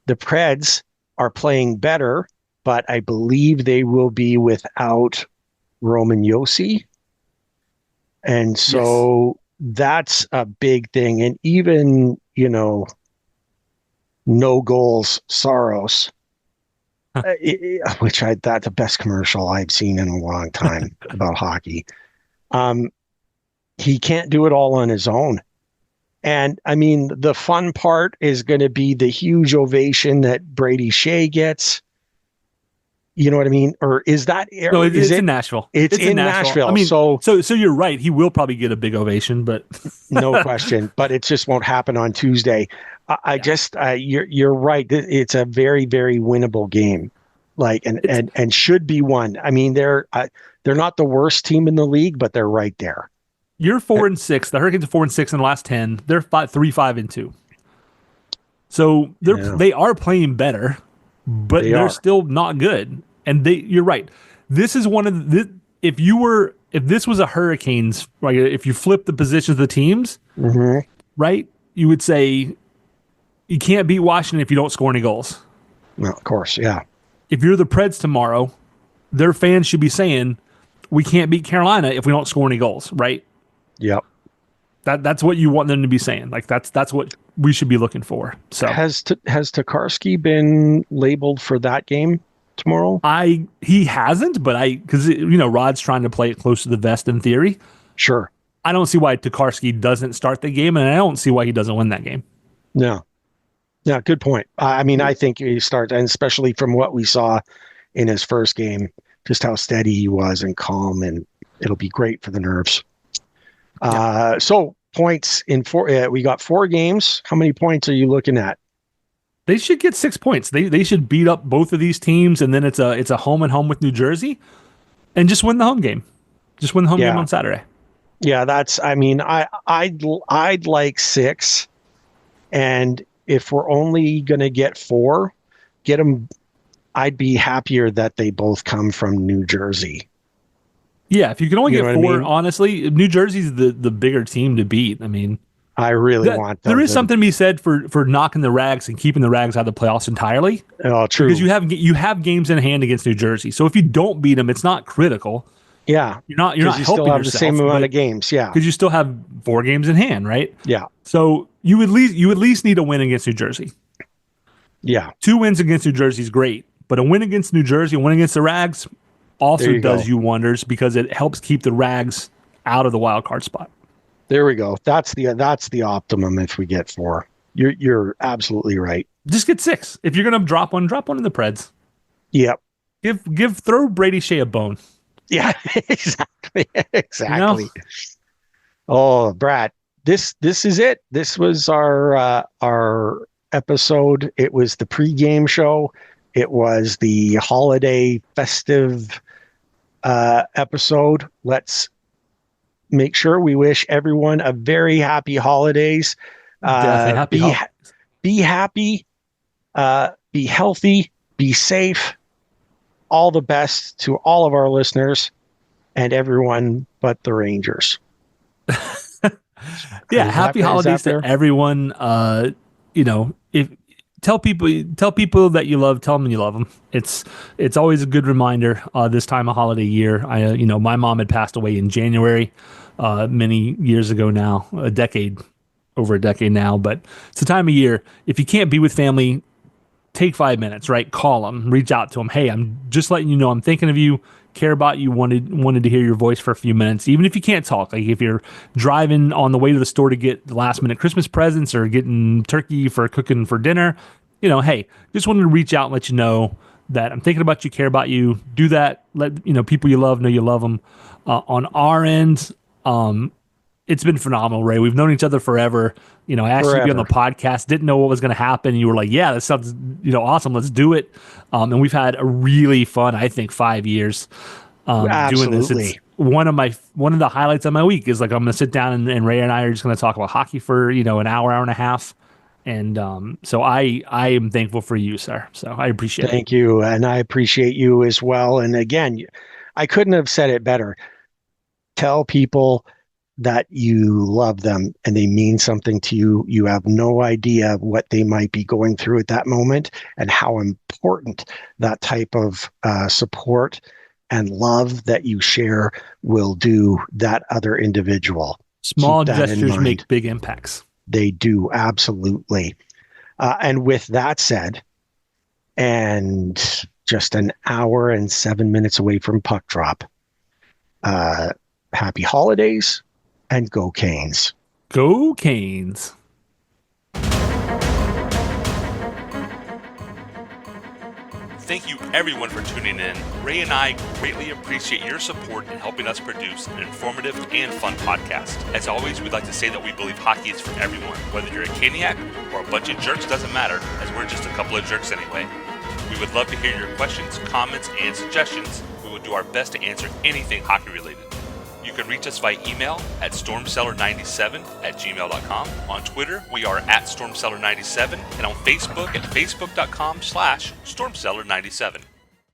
Preds are playing better, but I believe they will be without Roman Yossi, and Yes. so that's a big thing. And even no goals, Saros, which I that's the best commercial I've seen in a long time about hockey. Um, he can't do it all on his own. And I mean, the fun part is going to be the huge ovation that Brady Shea gets. You know what I mean? Or is that, No, is it's it? in Nashville. It's It's in in Nashville. I Nashville. mean, So so you're right. He will probably get a big ovation, but no question, but it just won't happen on Tuesday. I yeah, just, you're right. It's a very, very winnable game, like, it's and should be won. I mean, they're not the worst team in the league, but they're right there. you're 4-6. The Hurricanes are 4-6 in the last 10. They're 3-5-2. So Yeah, they are playing better, but they they're are. still not good. And you're right. This is one of the if this was a Hurricanes, like if you flip the positions of the teams, Hmm. right, you would say you can't beat Washington if you don't score any goals. Well, of course, yeah, If you're the Preds tomorrow, their fans should be saying we can't beat Carolina if we don't score any goals, right? yep. That's what you want them to be saying. Like that's what we should be looking for. So Has Tokarski been labeled for that game tomorrow? he hasn't, but because Rod's trying to play it close to the vest in theory. Sure. I don't see why Tokarski doesn't start the game, and I don't see why he doesn't win that game. No. Yeah, good point. I mean, I think he starts, and especially from what we saw in his first game, just how steady he was and calm, and it'll be great for the nerves. Yeah, So points in four. We got 4 games. How many points are you looking at? they should get 6 points. They should beat up both of these teams, and then it's a home and home with New Jersey, and just win the home game. Just win the home game Yeah, on Saturday. yeah. That's. I mean, I'd like 6, and if we're only gonna get 4, get them. I'd be happier that they both come from New Jersey. Yeah, if you can only You know get what I 4, mean? honestly, New Jersey's the bigger team to beat. I mean, I really want there is the something to be said for knocking the Rags and keeping the Rags out of the playoffs entirely oh, because true. you have games in hand against New Jersey. So if you don't beat them, it's not critical. Yeah, You're not because you still helping have the same yourself, amount but of games. Yeah, because you still have 4 games in hand, right? yeah, So you at least need a win against New Jersey. yeah. 2 wins against New Jersey is great, but a win against New Jersey, a win against the Rags, There also you does go. you wonders because it helps keep the Rags out of the wild card spot. There we go. That's the optimum if we get 4. You're absolutely right. Just get 6. If you're gonna drop one in the Preds. Yep. Throw Brady Shea a bone. Yeah, exactly. You know, Exactly. Oh, Brad, this is it. This was our episode. It was the pregame show. It was the holiday festive episode. Let's make sure we wish everyone a very happy holidays. definitely happy Be holidays. be happy, be healthy, be safe. All the best to all of our listeners and everyone but the Rangers. Yeah, happy Is holidays that to fair? everyone. If tell people that you love, tell them you love them. It's always a good reminder this time of holiday year. My mom had passed away in January, many years ago now, over a decade now. But it's the time of year. If you can't be with family, take 5 minutes, right? Call them, reach out to them. Hey, I'm just letting you know I'm thinking of you, care about you, wanted to hear your voice for a few minutes, even if you can't talk. Like if you're driving on the way to the store to get the last minute Christmas presents or getting turkey for cooking for dinner, hey, just wanted to reach out and let you know that I'm thinking about you, care about you. Do that. Let people you love know you love them. On our end, it's been phenomenal, Ray. We've known each other forever. I asked you to be on the Forever. podcast, didn't know what was going to happen. You were like, yeah, that sounds, awesome. Let's do it. And we've had a really fun, I think, 5 years doing this. It's Absolutely. one of the highlights of my week is like, I'm going to sit down and Ray and I are just going to talk about hockey for, an hour and a half. And so I am thankful for you, sir. So I appreciate it. Thank you. And I appreciate you as well. And again, I couldn't have said it better. Tell people that you love them and they mean something to you. You have no idea what they might be going through at that moment and how important that type of support and love that you share will do that other individual. Small Keep that in gestures mind. make big impacts. They do, absolutely. And with that said, and just an hour and 7 minutes away from puck drop, happy holidays and go Canes. Go Canes. Thank you everyone for tuning in. Ray and I greatly appreciate your support in helping us produce an informative and fun podcast. As always, we'd like to say that we believe hockey is for everyone. Whether you're a Caniac or a bunch of jerks, doesn't matter, as we're just a couple of jerks anyway. We would love to hear your questions, comments, and suggestions. We will do our best to answer anything hockey related. You can reach us via email at stormcellar97@gmail.com. On Twitter, we are at stormcellar97, and on Facebook at facebook.com/stormcellar97.